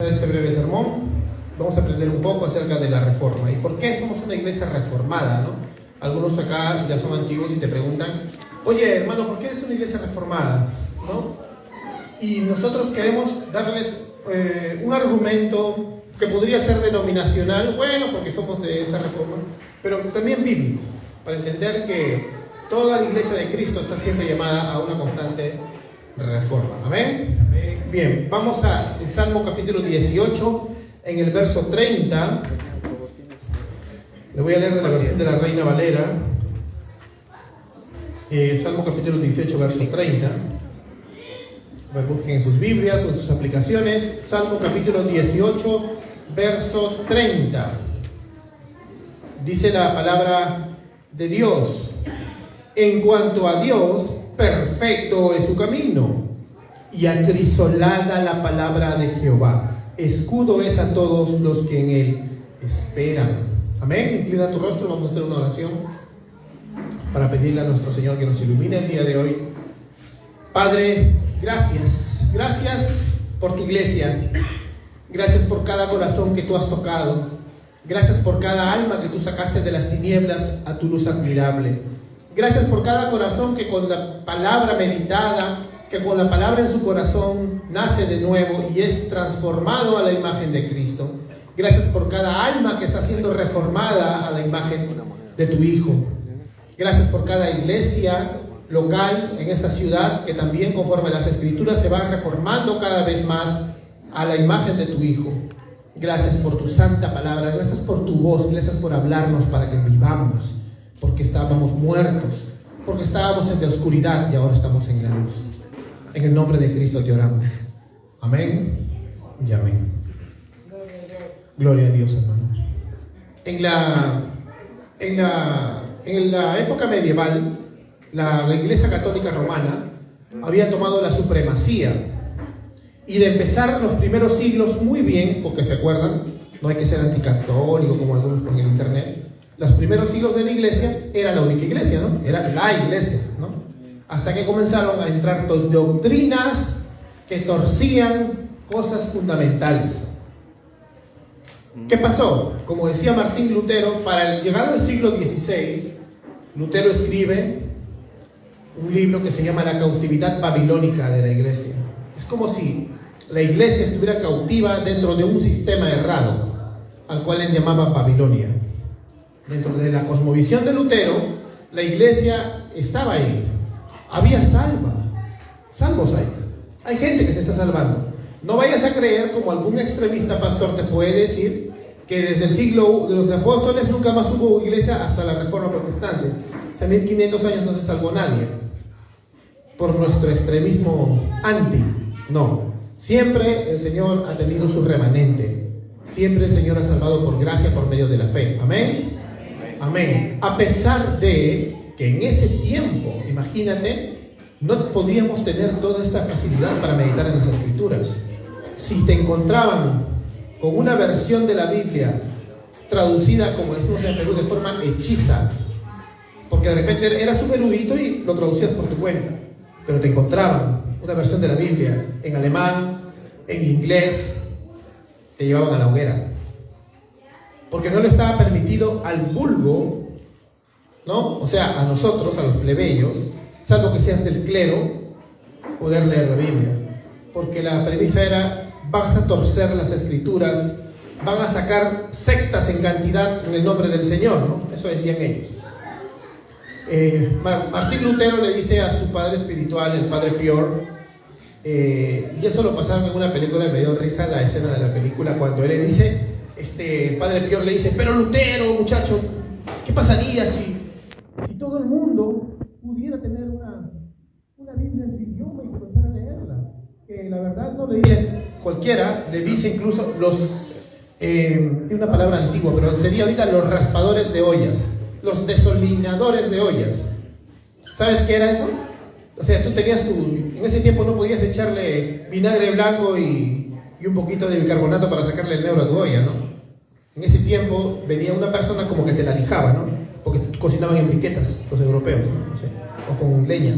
Este breve sermón vamos a aprender un poco acerca de la reforma y por qué somos una iglesia reformada, ¿no? Algunos acá ya son antiguos y te preguntan, oye hermano, ¿por qué eres una iglesia reformada? ¿No? Y nosotros queremos darles un argumento que podría ser denominacional, bueno, porque somos de esta reforma, pero también bíblico, para entender que toda la iglesia de Cristo está siempre llamada a una constante reforma. ¿Amén? Bien, vamos al Salmo capítulo 18, en el verso 30. Le voy a leer de la versión de la Reina Valera. Salmo capítulo 18, verso 30. Busquen en sus Biblias o en sus aplicaciones. Salmo capítulo 18, verso 30. Dice la palabra de Dios: en cuanto a Dios, perfecto es su camino, y acrisolada la palabra de Jehová. Escudo es a todos los que en él esperan. Amén. Inclina tu rostro, vamos a hacer una oración para pedirle a nuestro Señor que nos ilumine el día de hoy. Padre, gracias por tu iglesia. Gracias por cada corazón que tú has tocado. Gracias por cada alma que tú sacaste de las tinieblas a tu luz admirable. Gracias por cada corazón que con la palabra meditada, que con la palabra en su corazón nace de nuevo y es transformado a la imagen de Cristo. Gracias por cada alma que está siendo reformada a la imagen de tu Hijo. Gracias por cada iglesia local en esta ciudad que también, conforme a las Escrituras, se va reformando cada vez más a la imagen de tu Hijo. Gracias por tu santa palabra, gracias por tu voz, gracias por hablarnos para que vivamos, porque estábamos muertos, porque estábamos en la oscuridad y ahora estamos en la luz. En el nombre de Cristo te oramos. Amén y amén. Gloria a Dios, hermanos. En la época medieval, la Iglesia Católica Romana había tomado la supremacía. Y de empezar los primeros siglos muy bien, porque se acuerdan, no hay que ser anticatólico como algunos por el internet. Los primeros siglos de la iglesia era la única iglesia, ¿no? Era la iglesia, ¿no? Hasta que comenzaron a entrar doctrinas que torcían cosas fundamentales. ¿Qué pasó? Como decía Martín Lutero, para el llegado al siglo XVI, Lutero escribe un libro que se llama La cautividad babilónica de la iglesia. Es como si la iglesia estuviera cautiva dentro de un sistema errado, al cual él llamaba Babilonia. Dentro de la cosmovisión de Lutero, la iglesia estaba ahí. Había salvos ahí. Hay gente que se está salvando. No vayas a creer, como algún extremista pastor te puede decir, que desde el siglo de los apóstoles nunca más hubo iglesia hasta la Reforma Protestante. O sea, 1500 años no se salvó nadie por nuestro extremismo anti. No. Siempre el Señor ha tenido su remanente. Siempre el Señor ha salvado por gracia, por medio de la fe. Amén. Amén. A pesar de que en ese tiempo, imagínate, no podíamos tener toda esta facilidad para meditar en las Escrituras. Si te encontraban con una versión de la Biblia traducida, como decimos en Perú, de forma hechiza, porque de repente eras un erudito y lo traducías por tu cuenta, pero te encontraban una versión de la Biblia en alemán, en inglés, te llevaban a la hoguera, porque no le estaba permitido al vulgo, ¿no? O sea, a nosotros, a los plebeyos, salvo que seas del clero, poder leer la Biblia, porque la premisa era: vas a torcer las Escrituras, van a sacar sectas en cantidad en el nombre del Señor, ¿no? Eso decían ellos. Martín Lutero le dice a su padre espiritual, el padre Pior, y eso lo pasaron en una película y me dio risa la escena de la película cuando él le dice, padre Pior le dice: pero Lutero, muchacho, ¿qué pasaría si todo el mundo pudiera tener una Biblia en su idioma y comenzar a leerla? Que la verdad no leía cualquiera, le dice incluso tiene una palabra antigua, pero sería ahorita los raspadores de ollas, los desolinadores de ollas. ¿Sabes qué era eso? O sea, tú tenías en ese tiempo no podías echarle vinagre blanco y un poquito de bicarbonato para sacarle el negro a tu olla, ¿no? En ese tiempo venía una persona como que te la lijaba, ¿no? Porque cocinaban en briquetas los europeos, ¿no? O sea, o con leña.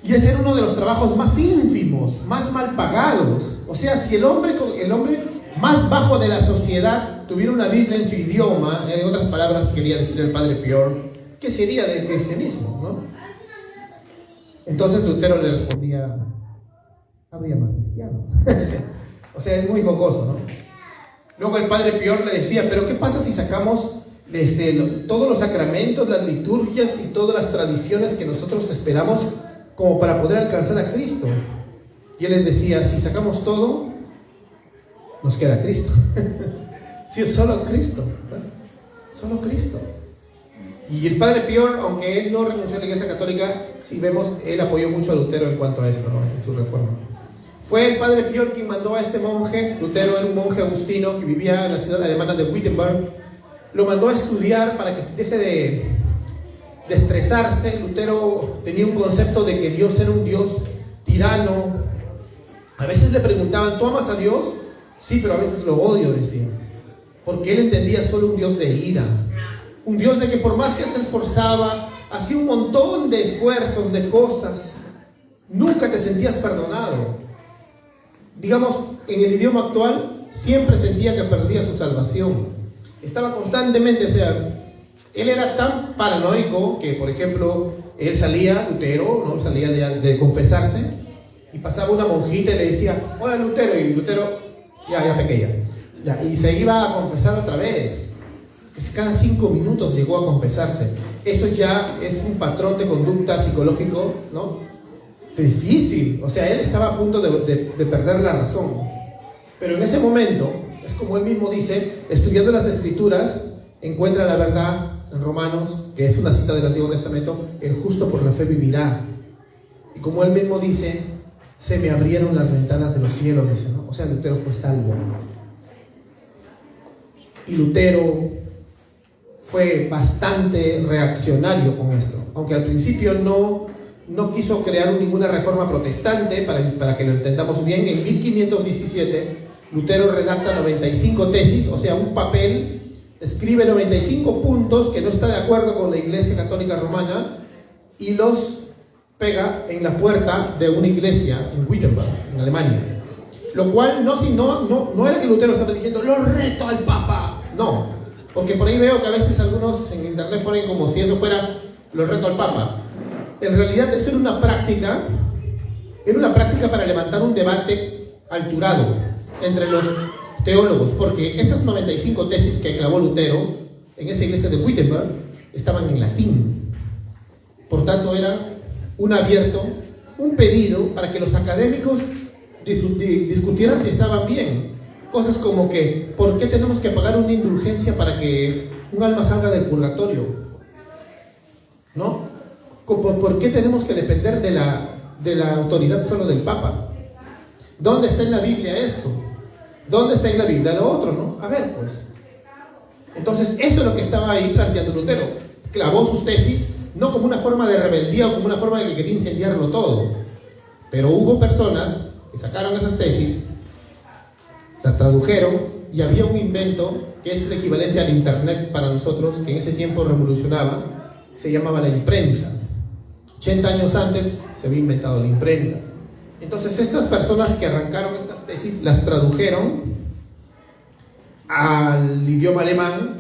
Y ese era uno de los trabajos más ínfimos, más mal pagados. O sea, si el hombre más bajo de la sociedad tuviera una Biblia en su idioma, en otras palabras quería decir el padre Pior, ¿qué sería del cristianismo, no? Entonces Lutero le respondía, habría más cristianos. O sea, es muy jocoso, ¿no? Luego el padre Pior le decía, pero ¿qué pasa si sacamos todos los sacramentos, las liturgias y todas las tradiciones que nosotros esperamos como para poder alcanzar a Cristo? Y él les decía, si sacamos todo, nos queda Cristo. Si es solo Cristo, ¿no? Solo Cristo. Y el padre Pior, aunque él no renunció a la Iglesia Católica, si vemos, él apoyó mucho a Lutero en cuanto a esto, ¿no? En su reforma. Fue el padre Pior quien mandó a este monje, Lutero era un monje agustino que vivía en la ciudad alemana de Wittenberg, lo mandó a estudiar para que se deje de estresarse. Lutero tenía un concepto de que Dios era un Dios tirano. A veces le preguntaban, ¿tú amas a Dios? Sí, pero a veces lo odio, decía. Porque él entendía solo un Dios de ira. Un Dios de que por más que se esforzaba, hacía un montón de esfuerzos, de cosas, nunca te sentías perdonado. Digamos, en el idioma actual, siempre sentía que perdía su salvación. Estaba constantemente, o sea, él era tan paranoico que, por ejemplo, él salía, Lutero, ¿no? Salía de confesarse, y pasaba una monjita y le decía, hola Lutero, y Lutero, ya pequeña, ya, y se iba a confesar otra vez. Cada 5 minutos llegó a confesarse. Eso ya es un patrón de conducta psicológico, ¿no? Difícil. O sea, él estaba a punto de perder la razón. Pero en ese momento, es como él mismo dice, estudiando las Escrituras, encuentra la verdad en Romanos, que es una cita del Antiguo Testamento, el justo por la fe vivirá. Y como él mismo dice, se me abrieron las ventanas de los cielos, dice, ¿no? O sea, Lutero fue salvo. Y Lutero fue bastante reaccionario con esto, aunque al principio no quiso crear ninguna reforma protestante, para que lo entendamos bien. En 1517 Lutero redacta 95 tesis, o sea, un papel, escribe 95 puntos que no está de acuerdo con la Iglesia Católica Romana y los pega en la puerta de una iglesia en Wittenberg, en Alemania. Lo cual no era que Lutero estaba diciendo, lo reto al Papa, no. Porque por ahí veo que a veces algunos en internet ponen como si eso fuera lo reto al Papa. En realidad eso era una práctica para levantar un debate alturado entre los teólogos, porque esas 95 tesis que clavó Lutero en esa iglesia de Wittenberg estaban en latín. Por tanto era un abierto, un pedido para que los académicos discutieran si estaban bien. Cosas como que, ¿por qué tenemos que pagar una indulgencia para que un alma salga del purgatorio? ¿No? ¿Por qué tenemos que depender de la autoridad solo del Papa? ¿Dónde está en la Biblia esto? ¿Dónde está en la Biblia lo otro, no? A ver, pues. Entonces, eso es lo que estaba ahí planteando Lutero. Clavó sus tesis, no como una forma de rebeldía o como una forma de que quería incendiarlo todo. Pero hubo personas que sacaron esas tesis, las tradujeron, y había un invento que es el equivalente al internet para nosotros, que en ese tiempo revolucionaba, se llamaba la imprenta. 80 años antes se había inventado la imprenta. Entonces estas personas que arrancaron estas tesis las tradujeron al idioma alemán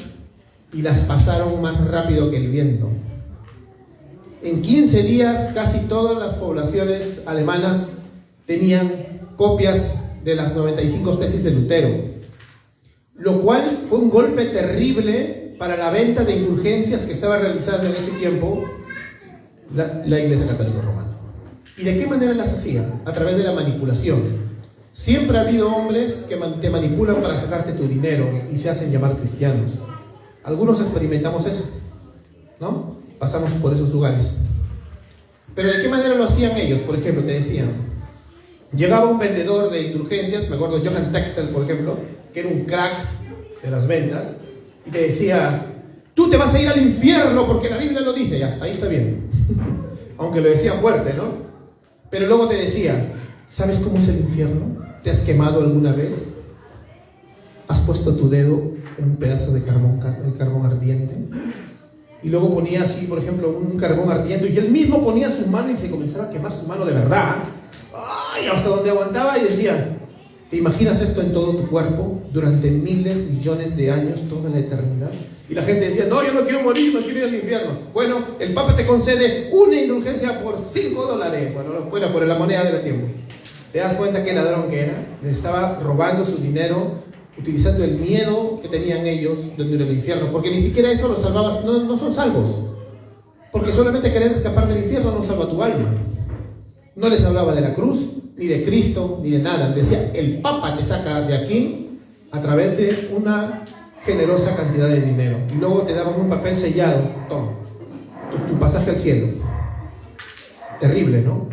y las pasaron más rápido que el viento. En 15 días casi todas las poblaciones alemanas tenían copias de las 95 tesis de Lutero, lo cual fue un golpe terrible para la venta de indulgencias que estaba realizando en ese tiempo la Iglesia Católica Romana. ¿Y de qué manera las hacían? A través de la manipulación. Siempre ha habido hombres que te manipulan para sacarte tu dinero y se hacen llamar cristianos. Algunos experimentamos eso, ¿no? Pasamos por esos lugares. Pero ¿de qué manera lo hacían ellos? Por ejemplo, te decían, llegaba un vendedor de indulgencias, me acuerdo Johann Textel, por ejemplo, que era un crack de las ventas, y te decía, tú te vas a ir al infierno porque la Biblia lo dice. Ya, hasta ahí está bien. Aunque lo decía fuerte, ¿no? Pero luego te decía, ¿sabes cómo es el infierno? ¿Te has quemado alguna vez? ¿Has puesto tu dedo en un pedazo de carbón ardiente? Y luego ponía así, por ejemplo, un carbón ardiente, y él mismo ponía su mano y se comenzaba a quemar su mano de verdad. ¡Ay! Hasta donde aguantaba, y decía, ¿Te imaginas esto en todo tu cuerpo durante miles, millones de años, toda la eternidad? Y la gente decía, no, yo no quiero morir, no quiero ir al infierno. Bueno, el Papa te concede una indulgencia por $5. Bueno, por la moneda del tiempo. ¿Te das cuenta qué ladrón que era? Les estaba robando su dinero, utilizando el miedo que tenían ellos de ir al infierno. Porque ni siquiera eso los salvaba, no son salvos. Porque solamente querer escapar del infierno no salva tu alma. No les hablaba de la cruz, ni de Cristo, ni de nada. Decía, el Papa te saca de aquí a través de una generosa cantidad de dinero. Y luego te daban un papel sellado. Toma, tu pasaje al cielo. Terrible, ¿no?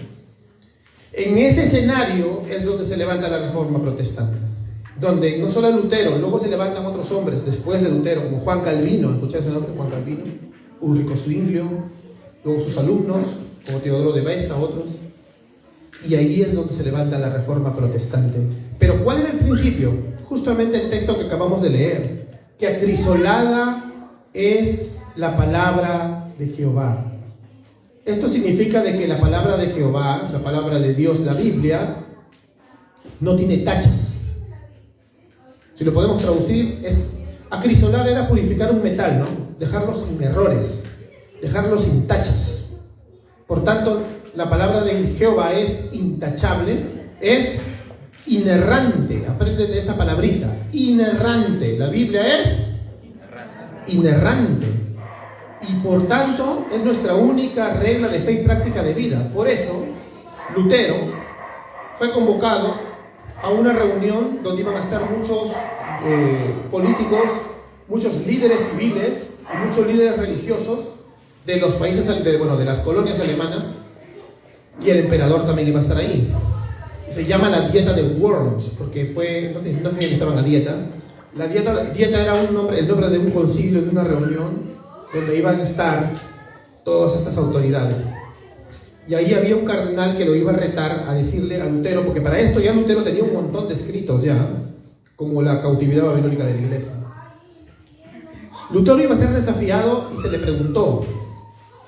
En ese escenario es donde se levanta la Reforma Protestante. Donde no solo Lutero, luego se levantan otros hombres después de Lutero, como Juan Calvino. ¿Escuchaste el nombre? Juan Calvino. Ulrico Zwinglio. Luego sus alumnos, como Teodoro de Beza, otros. Y ahí es donde se levanta la Reforma Protestante. Pero ¿cuál era el principio? Justamente el texto que acabamos de leer, que acrisolada es la palabra de Jehová. Esto significa de que la palabra de Jehová, la palabra de Dios, la Biblia, no tiene tachas. Si lo podemos traducir, acrisolar era purificar un metal, ¿no? Dejarlo sin errores, dejarlo sin tachas. Por tanto, la palabra de Jehová es intachable, es inerrante. Aprende de esa palabrita, inerrante. La Biblia es inerrante. Y por tanto, es nuestra única regla de fe y práctica de vida. Por eso, Lutero fue convocado a una reunión donde iban a estar muchos políticos, muchos líderes civiles y muchos líderes religiosos de los países, de las colonias alemanas. Y el emperador también iba a estar ahí. Se llama la dieta de Worms, porque fue, no sé si estaban la dieta. La dieta era el nombre de un concilio, de una reunión, donde iban a estar todas estas autoridades. Y ahí había un cardenal que lo iba a retar a decirle a Lutero, porque para esto ya Lutero tenía un montón de escritos ya, como la cautividad babilónica de la iglesia. Lutero iba a ser desafiado y se le preguntó,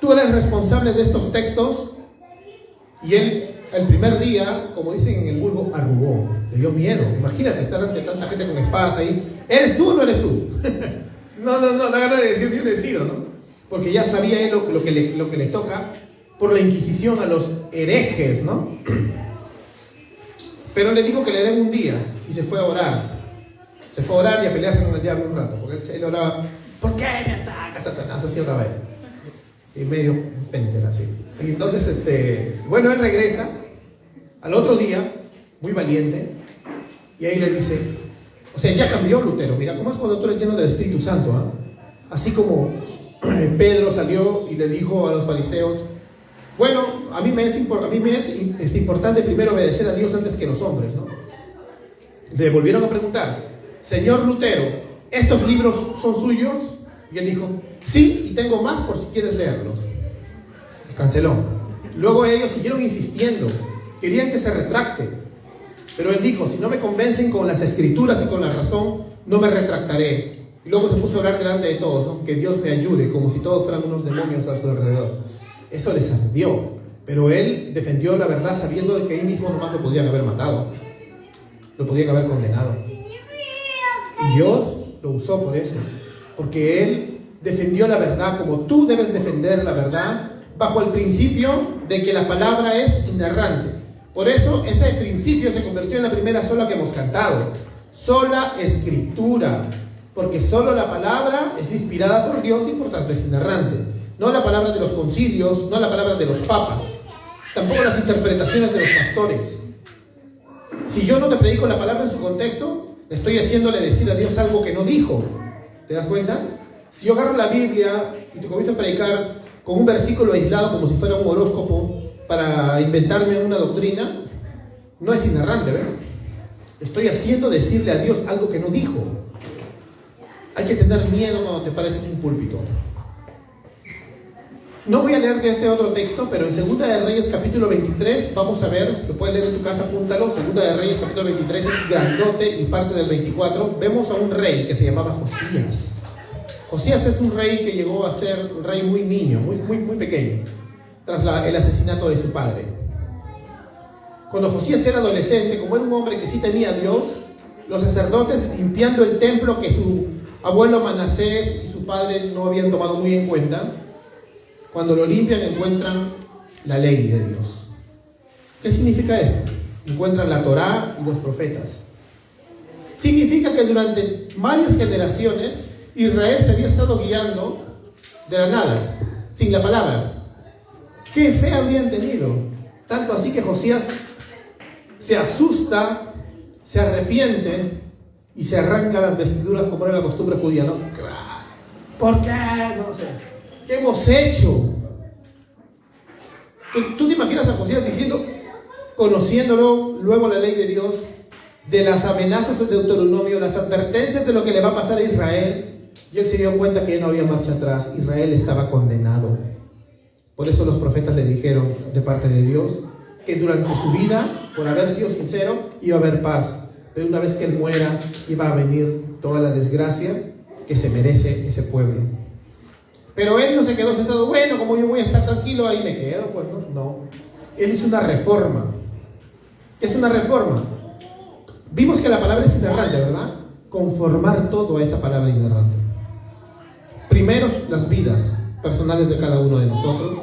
¿tú eres responsable de estos textos? Y él, el primer día, como dicen en el vulgo, arrugó, le dio miedo. Imagínate estar ante tanta gente con espadas ahí. ¿Eres tú o no eres tú? No, la gana de decir yo decido, ¿no? Porque ya sabía él lo que le toca por la Inquisición a los herejes, ¿no? Pero le dijo que le den un día y se fue a orar. Se fue a orar y a pelearse con el diablo un rato, porque él oraba, ¿por qué me ataca Satanás? Así otra vez. Y medio pentera, así. Y entonces, bueno, él regresa al otro día, muy valiente, y ahí le dice, o sea, ya cambió Lutero. Mira, ¿cómo es cuando tú eres lleno del Espíritu Santo? Así como Pedro salió y le dijo a los fariseos, bueno, a mí me es importante primero obedecer a Dios antes que los hombres, ¿no? Le volvieron a preguntar, señor Lutero, ¿estos libros son suyos? Y él dijo, sí, y tengo más por si quieres leerlos. Canceló. Luego ellos siguieron insistiendo, querían que se retracte, pero él dijo, si no me convencen con las escrituras y con la razón, no me retractaré. Y luego se puso a orar delante de todos, ¿no? Que Dios me ayude, como si todos fueran unos demonios a su alrededor. Eso les ardió, pero él defendió la verdad sabiendo de que ahí mismo nomás lo podían haber matado, lo podían haber condenado. Y Dios lo usó por eso, porque él defendió la verdad como tú debes defender la verdad, bajo el principio de que la palabra es inerrante. Por eso ese principio se convirtió en la primera sola que hemos cantado, sola escritura, porque solo la palabra es inspirada por Dios y por tanto es inerrante. No la palabra de los concilios, no la palabra de los papas, tampoco las interpretaciones de los pastores. Si yo no te predico la palabra en su contexto, estoy haciéndole decir a Dios algo que no dijo. ¿Te das cuenta? Si yo agarro la Biblia y te comienzo a predicar con un versículo aislado como si fuera un horóscopo para inventarme una doctrina, no es inerrante, ¿ves? Estoy haciendo decirle a Dios algo que no dijo. Hay que tener miedo cuando te pares en un púlpito. No voy a leer de este otro texto, pero en 2 de Reyes capítulo 23 vamos a ver, lo puedes leer en tu casa, apúntalo. 2 de Reyes capítulo 23 es grandote y parte del 24. Vemos a un rey que se llamaba Josías. Josías es un rey que llegó a ser un rey muy niño, muy pequeño, tras el asesinato de su padre. Cuando Josías era adolescente, como era un hombre que sí tenía a Dios, los sacerdotes limpiando el templo que su abuelo Manasés y su padre no habían tomado muy en cuenta, cuando lo limpian encuentran la ley de Dios. ¿Qué significa esto? Encuentran la Torá y los profetas. Significa que durante varias generaciones Israel se había estado guiando de la nada, sin la palabra. ¿Qué fe habrían tenido? Tanto así que Josías se asusta, se arrepiente y se arranca las vestiduras como era la costumbre judía, ¿no? ¿Por qué? No sé. ¿Qué hemos hecho? ¿Tú te imaginas a Josías diciendo, conociéndolo, luego la ley de Dios, de las amenazas del Deuteronomio, las advertencias de lo que le va a pasar a Israel, y él se dio cuenta que ya no había marcha atrás, Israel estaba condenado? Por eso los profetas le dijeron de parte de Dios que durante su vida, por haber sido sincero, iba a haber paz, pero una vez que él muera iba a venir toda la desgracia que se merece ese pueblo. Pero él no se quedó sentado, bueno, como yo voy a estar tranquilo, ahí me quedo, pues no. Él hizo una reforma. ¿Qué es una reforma? Vimos que la palabra es inerrante, ¿verdad? Conformar todo a esa palabra inerrante. Primero, las vidas personales de cada uno de nosotros.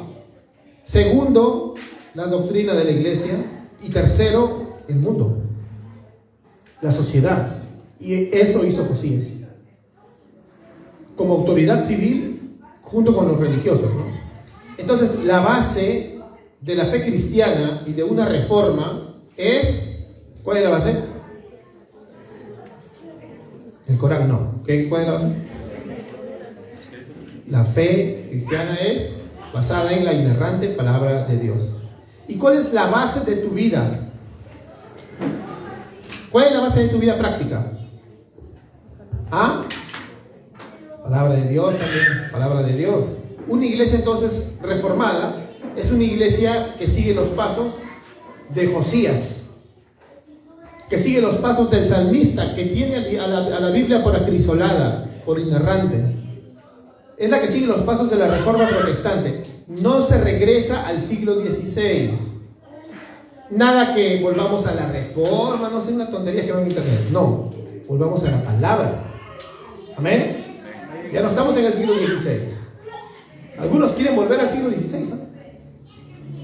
Segundo, la doctrina de la iglesia. Y tercero, el mundo, la sociedad. Y eso hizo Josías como autoridad civil junto con los religiosos, ¿no? Entonces, la base de la fe cristiana y de una reforma es... ¿Cuál es la base? El Corán no. ¿Cuál es la base? La fe cristiana es basada en la inerrante palabra de Dios. ¿Y cuál es la base de tu vida? ¿Cuál es la base de tu vida práctica? ¿Ah? Palabra de Dios también, palabra de Dios. Una iglesia entonces reformada es una iglesia que sigue los pasos de Josías, que sigue los pasos del salmista, que tiene a la Biblia por acrisolada, por inerrante. Es la que sigue los pasos de la reforma protestante. No se regresa al siglo XVI. Nada que volvamos a la reforma, no sé, una tontería que va en internet. No, volvamos a la palabra. Amén. Ya no estamos en el siglo XVI. Algunos quieren volver al siglo XVI, ¿no?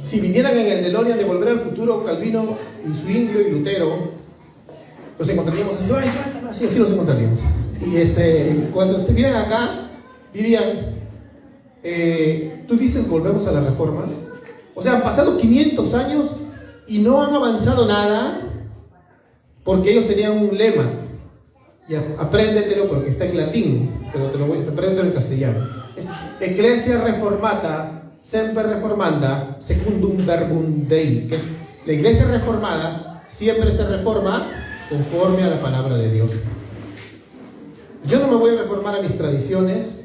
Si vinieran en el DeLorean de Volver al Futuro, Calvino y Zwinglio y Lutero, los encontraríamos así los encontraríamos. Y cuando estuvieran acá, dirían, tú dices volvemos a la reforma. O sea, han pasado 500 años y no han avanzado nada, porque ellos tenían un lema. Y apréndetelo porque está en latín, pero apréndetelo en castellano. Es Ecclesia Reformata Semper Reformanda Secundum Verbum Dei, que es la iglesia reformada siempre se reforma conforme a la palabra de Dios. Yo no me voy a reformar a mis tradiciones,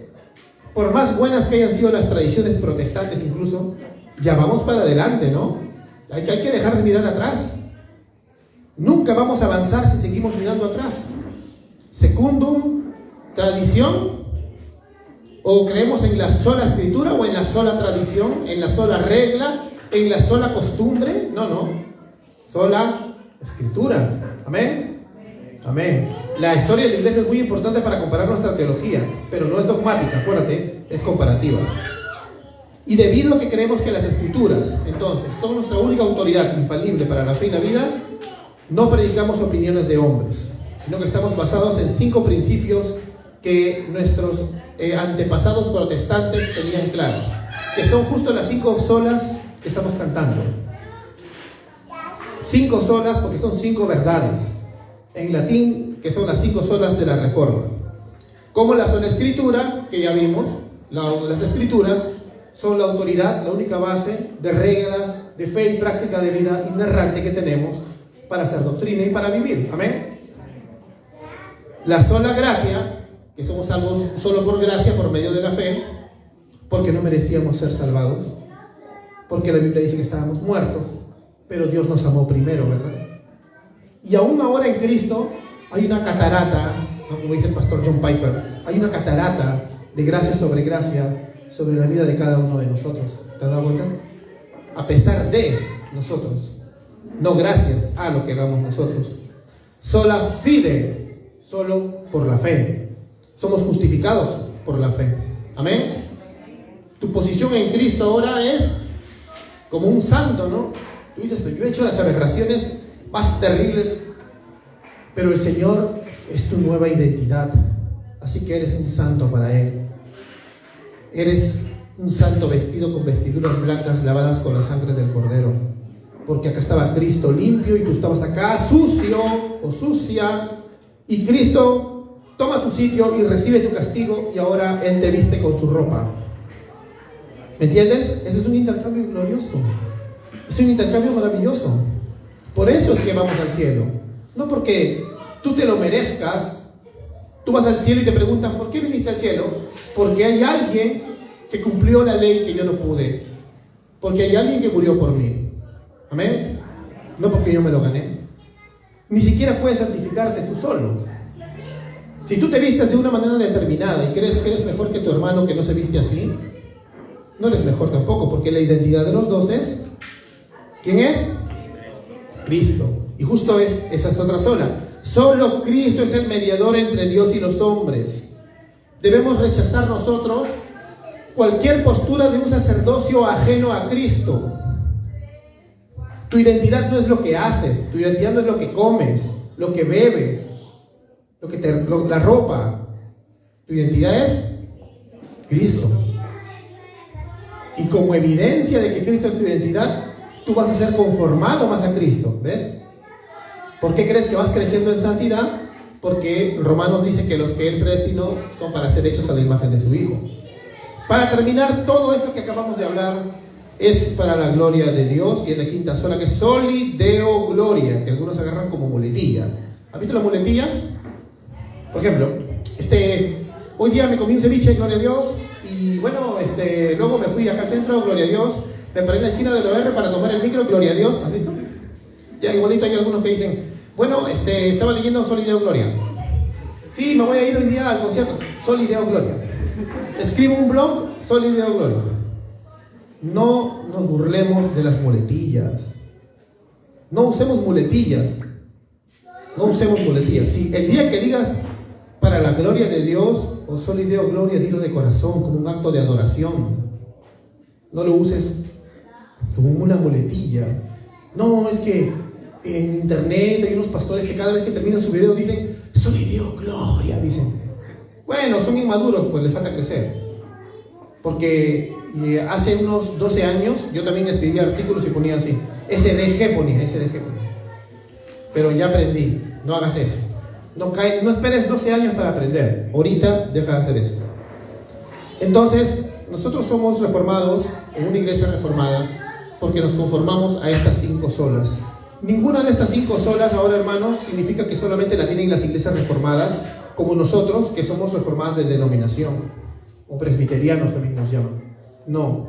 por más buenas que hayan sido las tradiciones protestantes incluso, ya vamos para adelante, ¿no? Hay que dejar de mirar atrás. Nunca vamos a avanzar si seguimos mirando atrás. Secundum, tradición, o creemos en la sola escritura o en la sola tradición, en la sola regla, en la sola costumbre. No, sola escritura. Amén. Amén. La historia de la iglesia es muy importante para comparar nuestra teología, pero no es dogmática, acuérdate, es comparativa. Y debido a que creemos que las escrituras, entonces, son nuestra única autoridad infalible para la fe y la vida, no predicamos opiniones de hombres, sino que estamos basados en 5 principios que nuestros antepasados protestantes tenían claros, que son justo las 5 solas que estamos cantando. 5 solas porque son 5 verdades. En latín, que son las 5 solas de la Reforma. Como la sola escritura, que ya vimos, las escrituras son la autoridad, la única base de reglas de fe y práctica de vida inerrante que tenemos para hacer doctrina y para vivir. Amén. La sola gratia, que somos salvos solo por gracia, por medio de la fe, porque no merecíamos ser salvados, porque la Biblia dice que estábamos muertos, pero Dios nos amó primero, ¿verdad? Y aún ahora en Cristo hay una catarata, como dice el pastor John Piper, hay una catarata de gracia sobre la vida de cada uno de nosotros. ¿Te has dado cuenta? A pesar de nosotros. no gracias a lo que hagamos nosotros. Sola fide, solo por la fe. Somos justificados por la fe. Amén. Tu posición en Cristo ahora es como un santo, ¿no? Tú dices, pero yo he hecho las aberraciones más terribles, pero el Señor es tu nueva identidad. Así que eres un santo para Él. Eres un santo vestido con vestiduras blancas lavadas con la sangre del Cordero. Porque acá estaba Cristo limpio y tú estabas acá sucio o sucia. Y Cristo toma tu sitio y recibe tu castigo y ahora Él te viste con su ropa. ¿Me entiendes? Ese es un intercambio glorioso. Es un intercambio maravilloso. Por eso es que vamos al cielo. No porque tú te lo merezcas. Tú vas al cielo y te preguntan, ¿por qué viniste al cielo? Porque hay alguien que cumplió la ley que yo no pude. Porque hay alguien que murió por mí. Amén. No porque yo me lo gané. Ni siquiera puedes santificarte tú solo. Si tú te vistes de una manera determinada y crees que eres mejor que tu hermano que no se viste así, no eres mejor tampoco, porque la identidad de los dos es, ¿quién es? Cristo. Y justo esa es otra sola. Solo Cristo es el mediador entre Dios y los hombres. Debemos rechazar nosotros cualquier postura de un sacerdocio ajeno a Cristo. Tu identidad no es lo que haces, tu identidad no es lo que comes, lo que bebes, la ropa. Tu identidad es Cristo. Y como evidencia de que Cristo es tu identidad, tú vas a ser conformado más a Cristo. ¿Ves? ¿Por qué crees que vas creciendo en santidad? Porque Romanos dice que los que Él predestinó son para ser hechos a la imagen de su Hijo. Para terminar, todo esto que acabamos de hablar es para la gloria de Dios, y en la quinta sola, que es Soli Deo Gloria, que algunos agarran como muletilla. ¿Has visto las muletillas? Por ejemplo, hoy día me comí un ceviche, gloria a Dios, y bueno, luego me fui acá al centro, gloria a Dios, me paré en la esquina del OR para tomar el micro, gloria a Dios. ¿Has visto? Ya igualito hay algunos que dicen, bueno, estaba leyendo Soli Deo Gloria. Sí, me voy a ir hoy día al concierto, Soli Deo Gloria. Escribo un blog, Soli Deo Gloria. No nos burlemos de las muletillas. No usemos muletillas. No usemos muletillas. Si el día que digas para la gloria de Dios o Soli Deo Gloria, dilo de corazón, como un acto de adoración. No lo uses como una muletilla. No, es que en internet hay unos pastores que cada vez que terminan su video dicen Soli Deo Gloria, dicen. Bueno, son inmaduros, pues les falta crecer. Porque hace unos 12 años yo también escribía artículos y ponía así, SDG ponía. Pero ya aprendí, no hagas eso. No esperes 12 años para aprender. Ahorita deja de hacer eso. Entonces, nosotros somos reformados en una iglesia reformada porque nos conformamos a estas 5 solas. Ninguna de estas 5 solas, ahora hermanos, significa que solamente la tienen las iglesias reformadas, como nosotros, que somos reformadas de denominación, o presbiterianos también nos llaman. No.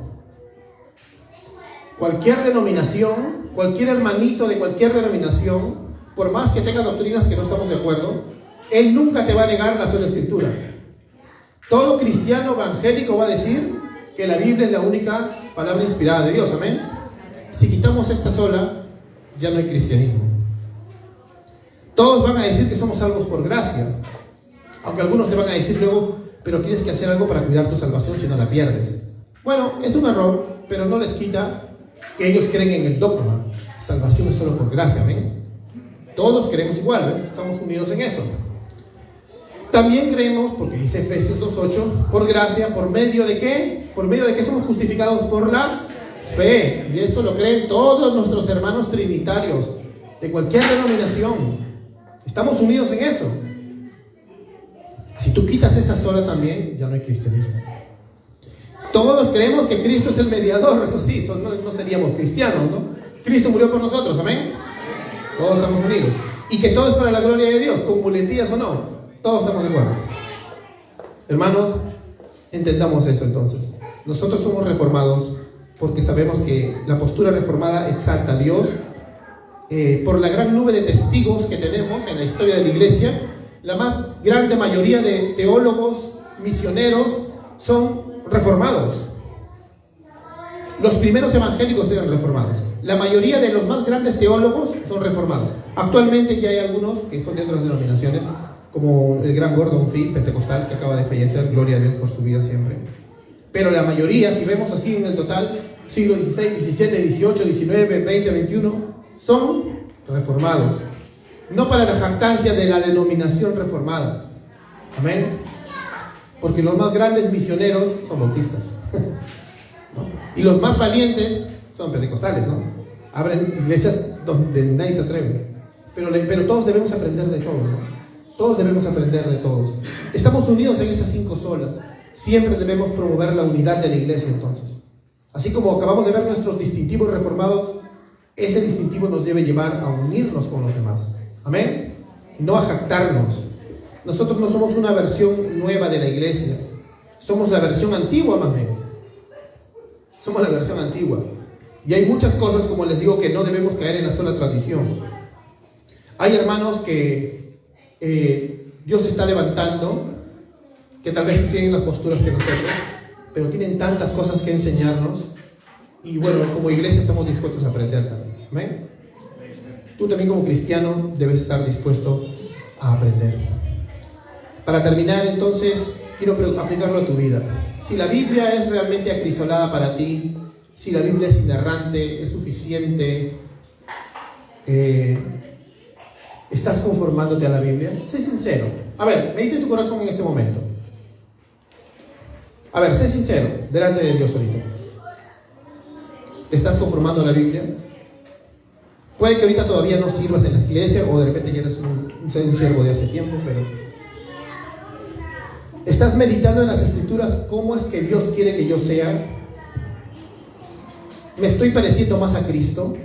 Cualquier denominación, cualquier hermanito de cualquier denominación, por más que tenga doctrinas que no estamos de acuerdo, él nunca te va a negar la sola escritura. Todo cristiano evangélico va a decir que la Biblia es la única palabra inspirada de Dios. Amén. Si quitamos esta sola, ya no hay cristianismo. Todos van a decir que somos salvos por gracia, aunque algunos te van a decir luego, pero tienes que hacer algo para cuidar tu salvación si no la pierdes. Bueno, es un error, pero no les quita que ellos creen en el dogma. Salvación es solo por gracia, amén. Todos creemos igual, ¿ves? Estamos unidos en eso. También creemos, porque dice Efesios 2:8, por gracia, ¿por medio de qué? Por medio de que somos justificados por la fe. Y eso lo creen todos nuestros hermanos trinitarios, de cualquier denominación. Estamos unidos en eso. Si tú quitas esa sola también, ya no hay cristianismo. Todos creemos que Cristo es el mediador, eso sí, no seríamos cristianos, ¿no? Cristo murió por nosotros, amén. Todos estamos unidos. Y que todo es para la gloria de Dios, con muletillas o no, todos estamos de acuerdo. Hermanos, entendamos eso entonces. Nosotros somos reformados porque sabemos que la postura reformada exalta a Dios. Por la gran nube de testigos que tenemos en la historia de la iglesia, la más grande mayoría de teólogos, misioneros, son reformados. Los primeros evangélicos eran reformados. La mayoría de los más grandes teólogos son reformados. Actualmente ya hay algunos que son de otras denominaciones, como el gran Gordon Fee, pentecostal, que acaba de fallecer, gloria a Dios por su vida siempre. Pero la mayoría, si vemos así en el total, siglo XVI, XVII, XVIII, XIX, XX, XXI, son reformados. No para la jactancia de la denominación reformada. Amén. Porque los más grandes misioneros son bautistas. ¿No? Y los más valientes son pentecostales, ¿no? Abren iglesias donde nadie se atreve. Pero todos debemos aprender de todos, ¿no? Todos debemos aprender de todos. Estamos unidos en esas 5 solas. Siempre debemos promover la unidad de la iglesia, entonces. Así como acabamos de ver nuestros distintivos reformados, ese distintivo nos debe llevar a unirnos con los demás. Amén. No a jactarnos. Nosotros no somos una versión nueva de la iglesia. Somos la versión antigua, más bien. Somos la versión antigua. Y hay muchas cosas, como les digo, que no debemos caer en la sola tradición. Hay hermanos que Dios está levantando, que tal vez no tienen las posturas que nosotros, pero tienen tantas cosas que enseñarnos. Y bueno, como iglesia estamos dispuestos a aprender también. ¿Amén? Tú también como cristiano debes estar dispuesto a aprender. Para terminar, entonces, quiero aplicarlo a tu vida. Si la Biblia es realmente acrisolada para ti, si la Biblia es inerrante, es suficiente, ¿estás conformándote a la Biblia? Sé sincero. A ver, medita en tu corazón en este momento. A ver, sé sincero, delante de Dios ahorita. ¿Te estás conformando a la Biblia? Puede que ahorita todavía no sirvas en la iglesia, o de repente ya eres un siervo de hace tiempo, pero ¿estás meditando en las Escrituras cómo es que Dios quiere que yo sea? ¿Me estoy pareciendo más a Cristo?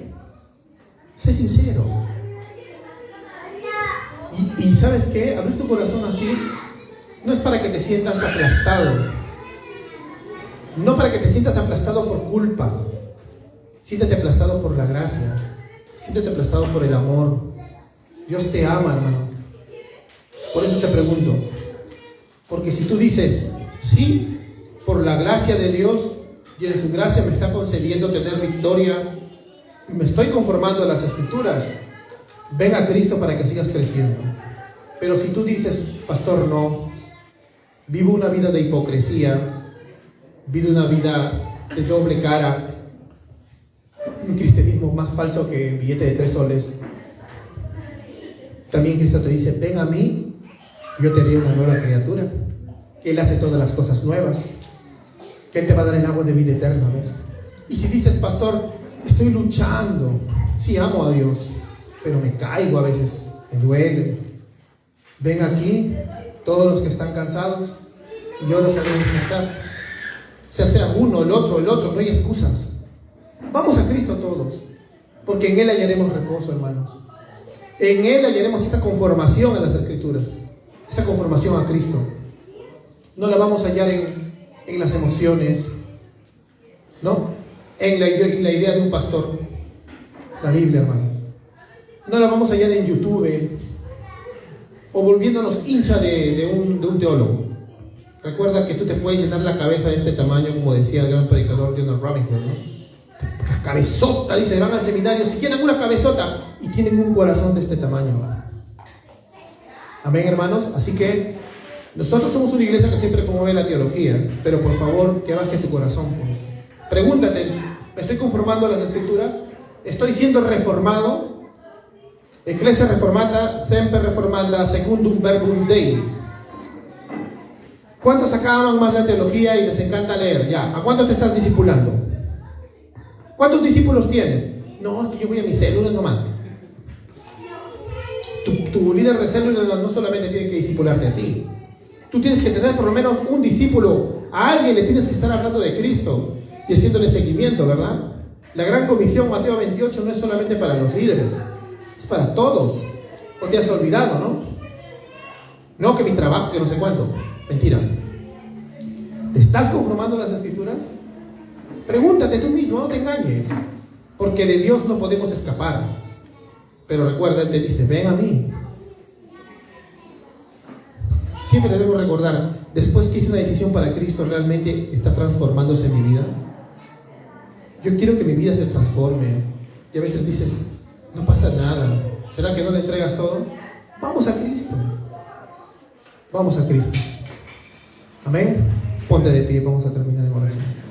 Sé sincero. Y ¿sabes qué? Abrir tu corazón así no es para que te sientas aplastado. No para que te sientas aplastado por culpa. Siéntate aplastado por la gracia. Siéntate aplastado por el amor. Dios te ama, hermano. Por eso te pregunto. Porque si tú dices, sí, por la gracia de Dios, y en su gracia me está concediendo tener victoria, y me estoy conformando a las Escrituras, ven a Cristo para que sigas creciendo. Pero si tú dices, pastor, no, vivo una vida de hipocresía, vivo una vida de doble cara, un cristianismo más falso que el billete de 3 soles, también Cristo te dice, ven a mí, yo te haré una nueva criatura, que Él hace todas las cosas nuevas, que Él te va a dar el agua de vida eterna, ¿ves? Y si dices, pastor, estoy luchando, sí amo a Dios, pero me caigo a veces, me duele, ven aquí, todos los que están cansados, y yo los haré descansar. Sea uno, el otro, no hay excusas. Vamos a Cristo todos, porque en Él hallaremos reposo, hermanos. En Él hallaremos esa conformación a las Escrituras, esa conformación a Cristo. No la vamos a hallar en las emociones, ¿no? En la idea de un pastor, la Biblia, hermanos. No la vamos a hallar en YouTube o volviéndonos hincha de un teólogo. Recuerda que tú te puedes llenar la cabeza de este tamaño, como decía el gran predicador Jonathan Ramington, ¿no? Cabezota, dice, van al seminario, si quieren una cabezota, y tienen un corazón de este tamaño. Amén, hermanos. Así que nosotros somos una iglesia que siempre promueve la teología, pero por favor, que baje tu corazón, pues. Pregúntate, ¿me estoy conformando a las Escrituras? ¿Estoy siendo reformado? Ecclesia reformata, semper reformanda, secundum verbum Dei. ¿Cuántos acá aman más la teología y les encanta leer? Ya, ¿a cuántos te estás discipulando? ¿Cuántos discípulos tienes? No, es que yo voy a mi célula nomás. Tu líder de célula no solamente tiene que discipularte a ti. Tú tienes que tener por lo menos un discípulo. A alguien le tienes que estar hablando de Cristo y haciéndole seguimiento, ¿verdad? La gran comisión, Mateo 28, no es solamente para los líderes, es para todos. ¿O te has olvidado, no? No, que mi trabajo, que no sé cuánto. Mentira. ¿Te estás conformando las Escrituras? Pregúntate tú mismo, no te engañes. Porque de Dios no podemos escapar. Pero recuerda, Él te dice, ven a mí. Siempre debemos recordar, después que hice una decisión para Cristo, ¿realmente está transformándose en mi vida? Yo quiero que mi vida se transforme. Y a veces dices, no pasa nada. ¿Será que no le entregas todo? Vamos a Cristo. Vamos a Cristo. Amén. Ponte de pie, vamos a terminar en oración.